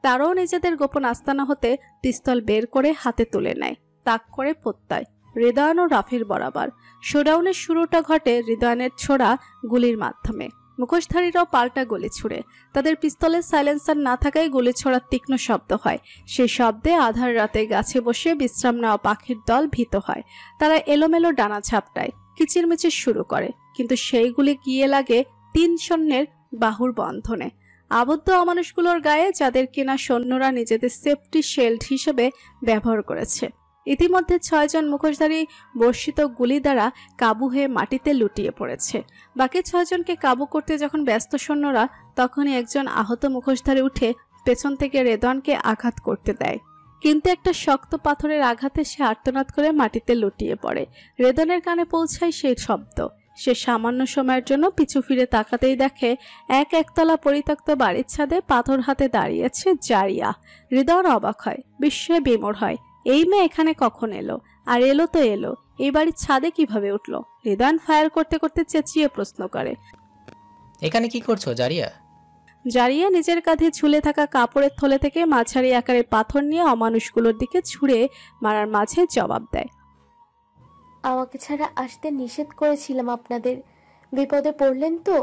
তারাও নিজেদের গোপন আস্তানা হতে পিস্তল বের করে হাতে তুলে নেয়, তাক করে প্রত্যয় হৃদয়ন ও রাফির বরাবর। শোডাউনের শুরুটা ঘটে হৃদয়নের ছোড়া গুলির মাধ্যমে। মুখোশধারীরাও পাল্টা গুলি ছুড়ে। তাদের পিস্তলের সাইলেন্সার না থাকায় গুলি ছোড়ার তীক্ষ্ণ শব্দ হয়। সেই শব্দে আধার রাতে গাছে বসে বিশ্রাম নেওয়া পাখির দল ভীত হয়। তারা এলোমেলো ডানা ঝাপটায়, কিচিরমিচির শুরু করে, কিন্তু সেইগুলি গিয়ে লাগে 3 সৈন্যের বাহুর বন্ধনে। আবদ্ধ অমানুষগুলোর গায়ে, যাদের কিনা সৈন্যরা নিজেদের সেফটি শেল্ড হিসেবে ব্যবহার করেছে। ইতিমধ্যে 6 জন মুখোশধারী বর্ষিত গুলি দ্বারা কাবু হয়ে মাটিতে লুটিয়ে পড়েছে। বাকি 6 জনকে কাবু করতে যখন ব্যস্ত সৈন্যরা, তখনই একজন আহত মুখোশধারী উঠে পেছন থেকে রেদওয়ানকে আঘাত করতে দেয়। কিন্তু একটা শক্ত পাথরের আঘাতে সে আর্তনাদ করে মাটিতে লুটিয়ে পড়ে। রেদওয়ানের কানে পৌঁছায় সেই শব্দ। সে সামান্য সময়ের জন্য পিছু ফিরে তাকাতেই দেখে একতলা পরিত্যক্ত বাড়ির ছাদে পাথর হাতে দাঁড়িয়েছে জারিয়া। হৃদয়ন অবাক হয়, বিস্ময়ে বিমূঢ় হয়। এই মেয়ে এখানে কখন এলো? আর এলো তো এলো, এই বাড়ির ছাদে কিভাবে উঠলো? হৃদয়ন ফায়ার করতে করতে চেঁচিয়ে প্রশ্ন করে, এখানে কি করছো জারিয়া? জারিয়া নিজের কাঁধে ঝুলে থাকা কাপড়ের থলে থেকে মাঝারি আকারের পাথর নিয়ে অমানুষগুলোর দিকে ছুঁড়ে মারার মাঝে জবাব দেয়, আমাকে ছাড়া আসতে নিষেধ করেছিলাম আপনাদের, বিপদে পড়লেন তো?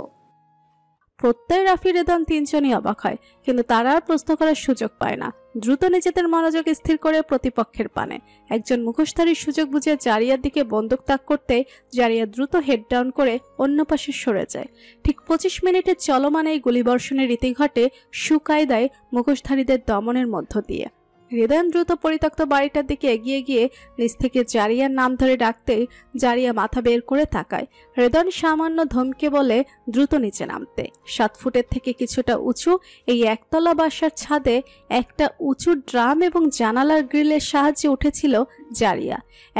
প্রত্যয় রাফি রেদওয়ান 3 জনই অবাক হয়, কিন্তু তারা আর প্রশ্ন করার সুযোগ পায় না। দ্রুত নিজেদের মনোযোগ স্থির করে প্রতিপক্ষের পানে একজন মুখোশধারীর সুযোগ বুঝে জারিয়ার দিকে বন্দুক তাক করতে জারিয়া দ্রুত হেড ডাউন করে অন্য পাশে সরে যায়। ঠিক 25 মিনিটের চলমান এই গুলিবর্ষণের রীতি ঘটে সুকায়দায় মুখোশধারীদের দমনের মধ্য দিয়ে। হৃদয়ন দ্রুত পরিত্যক্ত বাড়িটার দিকে এগিয়ে গিয়ে নিচ থেকে জারিয়ার নাম ধরে ডাকতেই জারিয়া মাথা বের করে তাকায়। হৃদয়ন সামান্য ধমকে বলে দ্রুত নিচে নামতে। 7 ফুটের থেকে কিছুটা উঁচু এই একতলা বাসার ছাদে একটা উঁচু ড্রাম এবং জানালার গ্রিলের সাহায্যে উঠেছিল জারিয়া।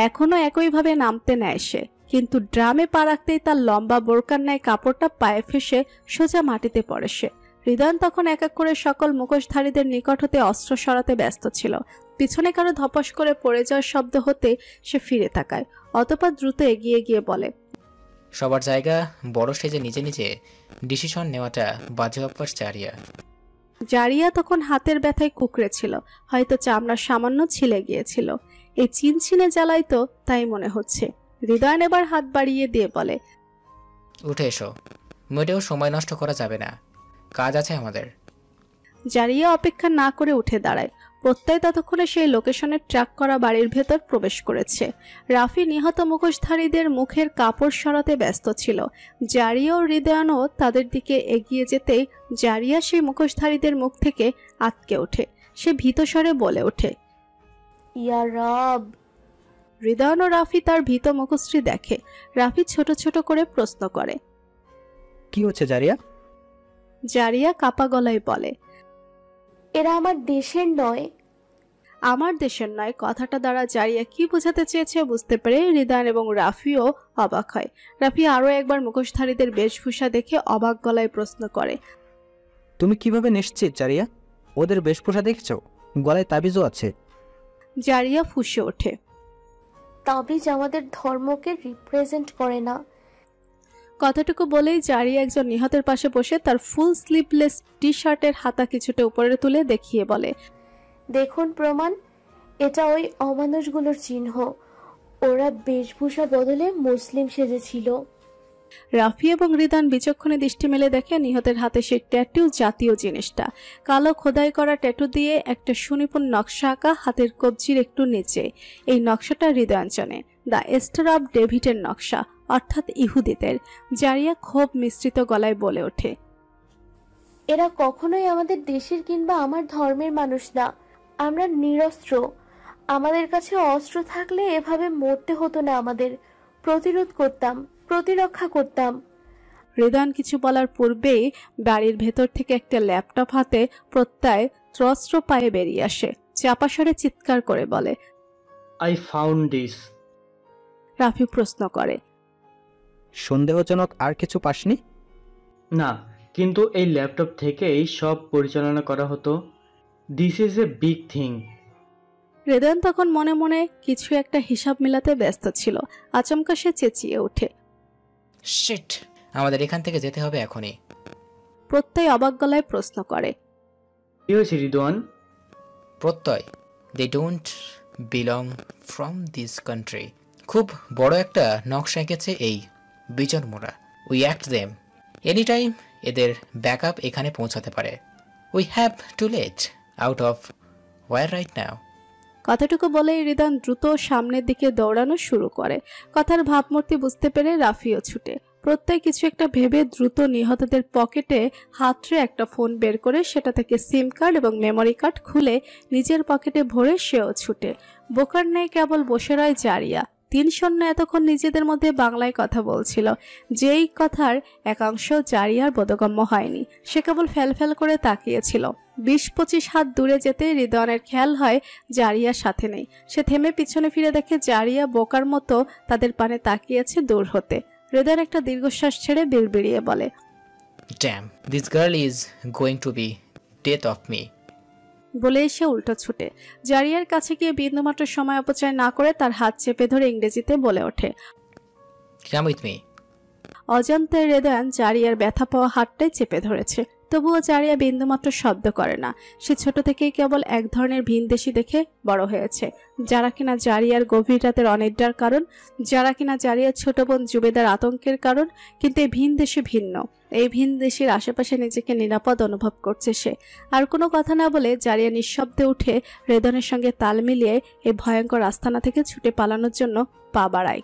এখনো একইভাবে নামতে নেয় সে, কিন্তু ড্রামে পা রাখতেই তার লম্বা বোরকার ন্যায় কাপড়টা পায়ে ফেসে সোজা মাটিতে পড়ে সে। হৃদয়ন তখন এক এক করে সকল মুখোশধারীদের নিকট হতে অস্ত্র সরাতে ব্যস্ত ছিল। পিছনে কারো ধপাস করে পড়ে যাওয়ার শব্দ হতে সে ফিরে তাকায়, অতঃপর দ্রুত এগিয়ে গিয়ে বলে, সবার জায়গা বড় স্টেজে নিজে নিজে ডিসিশন নেওয়াটা বাজে অভ্যাস জারিয়া। জারিয়া তখন হাতের ব্যথায় কুকড়েছিল, হয়তো চামড়া সামান্য ছিলে গিয়েছিল। এই চিনচিনে জ্বালাই তো তাই মনে হচ্ছে। হৃদয়ন এবার হাত বাড়িয়ে দিয়ে বলে, উঠে এসো, মোটেও সময় নষ্ট করা যাবে না, কাজ আছে আমাদের। জারিয়া অপেক্ষা না করে উঠে দাঁড়ায়। প্রত্যয় ততক্ষণে সেই লোকেশনের ট্র্যাক করা বাড়ির ভেতর প্রবেশ করেছে। রাফি নিহত মুখোশধারীদের মুখের কাপড় সরাতে ব্যস্ত ছিল। জারিয়া ও হৃদয়ানও তাদের দিকে এগিয়ে যেতেই জারিয়া সেই মুখোশধারীদের মুখ থেকে আটকে ওঠে। সে ভীত স্বরে বলে ওঠে, ইয়া রব। হৃদয়ান ও রাফি তার ভীত মুখশ্রী দেখে। রাফি ছোট ছোট করে প্রশ্ন করে, কি হচ্ছে জারিয়া? জারিয়া কাপা গলায় বলে, এরা আমার দেশের নয়। আমার দেশের নয় কথাটা দ্বারা জারিয়া কি বোঝাতে চেয়েছে বুঝতে পেরে হৃদয়ান এবং রাফিও অবাক হয়। রাফি আরো একবার মুখোশধারীদের বেশভূষা দেখে অবাক গলায় প্রশ্ন করে, তুমি কিভাবে নিশ্চিত জারিয়া? ওদের বেশভূষা দেখছো? গলায় তাবিজও আছে। জারিয়া ফুঁসে ওঠে, তাবিজ আমাদের ধর্মকে রিপ্রেজেন্ট করে না। কথাটুকু বলেই জারিয়া একজন নিহতের পাশে বসে তার ফুল স্লিভলেস টি শার্টের হাতা কিছুটা উপরে তুলে দেখিয়ে বলে, দেখুন প্রমাণ, এটা ওই অমানুষগুলোর চিহ্ন। ওরা বেশভূষা বদলে মুসলিম সেজেছিল। রাফি এবং হৃদয়ান বিচক্ষণে দৃষ্টি মেলে দেখে নিহতের হাতে সেই ট্যাটু জাতীয় জিনিসটা। কালো খোদাই করা ট্যাটু দিয়ে একটা সুনিপুণ নকশা আঁকা হাতের কবজির একটু নিচে। এই নকশাটা হৃদয়াঞ্চনে দ্য স্টার অফ ডেভিডের নকশা, অর্থাৎ ইহুদিদের। জারিয়া ক্ষোভ মিশ্রিত গলায় বলে ওঠে, এরা কখনোই আমাদের দেশের কিংবা আমার ধর্মের মানুষ না। আমরা নিরস্ত্র। আমাদের কাছে অস্ত্র থাকলে এভাবে মরতে হতো না। আমাদের প্রতিরোধ করতাম, প্রতিরক্ষা করতাম। হৃদয়ান কিছু বলার পূর্বেই বাড়ির ভেতর থেকে একটা ল্যাপটপ হাতে প্রত্যয় ত্রস্ত্র পায়ে বেরিয়ে আসে। চাপা স্বরে চিৎকার করে বলে, আই ফাউন্ড দিস। রাফি প্রশ্ন করে, সন্দেহজনক আর কিছু পাসনি? না, কিন্তু এই ল্যাপটপ থেকেই সব পরিচালনা করা হতো। This is a big thing. Hridayan তখন মনে মনে কিছু একটা হিসাব মিলাতে ব্যস্ত ছিল। আচমকা সে চেঁচিয়ে ওঠে, শিট, আমাদের এখান থেকে যেতে হবে এখনই। প্রত্যয় অবাক গলায় প্রশ্ন করে, কি হয়েছে Ridwan? Pratyay, they don't belong from this country. খুব বড় একটা নকশা এঁকেছে এই বিজন মোড়া। We act them any time. এদের ব্যাকআপ এখানে পৌঁছাতে পারে। We have to let out of war right now. কথাটুকু বলেই হৃদয়ান দ্রুত সামনের দিকে দৌড়ানো শুরু করে। কথার ভাবমূর্তি বুঝতে পেরে রাফিও ছুটে। প্রত্যয় কিছু একটা ভেবে দ্রুত নিহতদের পকেটে হাতড়ে একটা ফোন বের করে সেটা থেকে সিম কার্ড এবং মেমোরি কার্ড খুলে নিজের পকেটে ভরে সেও ছুটে। বোকার নেই কেবল বসে রয় জারিয়া। 3 সৈন্য এতক্ষণ নিজেদের মধ্যে বাংলায় কথা বলছিল। যেই কথার একাংশ জারিয়ার বোধগম্য হয়নি। সে কেবল ফ্যাল করে তাকিয়েছিল। 20-25 হাত দূরে যেতে হৃদয়ানের খেয়াল হয় জারিয়ার সাথে নেই। সে থেমে পিছনে ফিরে দেখে জারিয়া বোকার মতো তাদের পানে তাকিয়েছে দূর হতে। হৃদয়ান একটা দীর্ঘশ্বাস ছেড়ে বিড়বিড়িয়ে বলে, damn, this girl is going to be death of me. বলে এসে উল্টো ছুটে জারিয়ার কাছে গিয়ে বিন্দুমাত্র সময় অপচয় না করে তার হাত চেপে ধরে ইংরেজিতে বলে ওঠে, কাম উইথ মি। অজান্তে হৃদয়ান জারিয়ার ব্যথা পাওয়া হাতটাই চেপে ধরেছে। তবুও জারিয়া বিন্দুমাত্র শব্দ করে না। সে ছোট থেকেই কেবল এক ধরনের ভিনদেশি দেখে বড় হয়েছে, যারা কিনা জারিয়ার গভীর রাতের অনিদ্রার কারণ, যারা কিনা জারিয়ার ছোট বোন জুবেদার আতঙ্কের কারণ। কিন্তু এই ভিনদেশি ভিন্ন। এই ভিনদেশির আশেপাশে নিজেকে নিরাপদ অনুভব করছে সে। আর কোনো কথা না বলে জারিয়া নিঃশব্দে উঠে হৃদয়ানের সঙ্গে তাল মিলিয়ে এই ভয়ঙ্কর আস্তানা থেকে ছুটে পালানোর জন্য পা বাড়ায়।